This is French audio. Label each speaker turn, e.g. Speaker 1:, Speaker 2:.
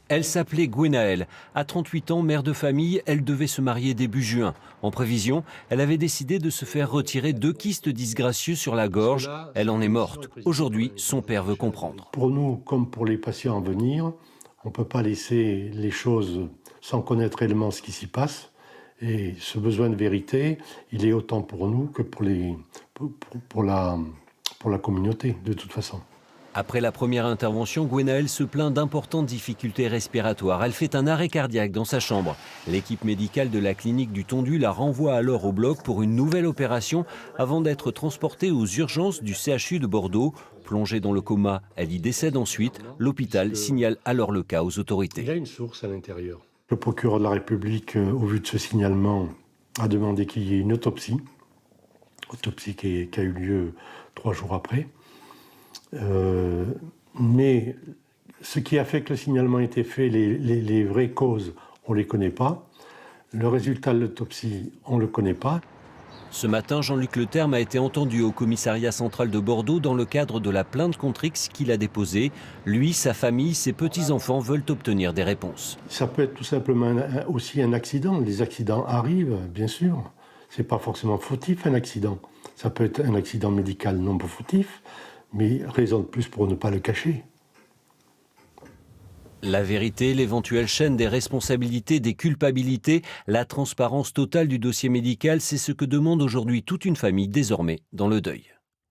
Speaker 1: Elle s'appelait Gwenaëlle. À 38 ans, mère de famille, elle devait se marier début juin. En prévision, elle avait décidé de se faire retirer 2 kystes disgracieux sur la gorge. Elle en est morte. Aujourd'hui, son père veut comprendre.
Speaker 2: Pour nous, comme pour les patients à venir, on ne peut pas laisser les choses sans connaître réellement ce qui s'y passe. Et ce besoin de vérité, il est autant pour nous que pour la communauté, de toute façon.
Speaker 1: Après la première intervention, Gwenaëlle se plaint d'importantes difficultés respiratoires. Elle fait un arrêt cardiaque dans sa chambre. L'équipe médicale de la clinique du Tondu la renvoie alors au bloc pour une nouvelle opération avant d'être transportée aux urgences du CHU de Bordeaux. Plongée dans le coma, elle y décède ensuite. L'hôpital signale alors le cas aux autorités.
Speaker 2: Il y a une source à l'intérieur. Le procureur de la République, au vu de ce signalement, a demandé qu'il y ait une autopsie. Autopsie qui a eu lieu 3 jours après. Mais ce qui a fait que le signalement a été fait, les vraies causes, on ne les connaît pas. Le résultat de l'autopsie, on ne le connaît pas.
Speaker 1: Ce matin, Jean-Luc Leterme a été entendu au commissariat central de Bordeaux dans le cadre de la plainte contre X qu'il a déposée. Lui, sa famille, ses petits-enfants veulent obtenir des réponses.
Speaker 2: Ça peut être tout simplement aussi un accident. Les accidents arrivent, bien sûr. Ce n'est pas forcément fautif, un accident. Ça peut être un accident médical non fautif, mais raison de plus pour ne pas le cacher.
Speaker 1: La vérité, l'éventuelle chaîne des responsabilités, des culpabilités, la transparence totale du dossier médical, c'est ce que demande aujourd'hui toute une famille désormais dans le deuil.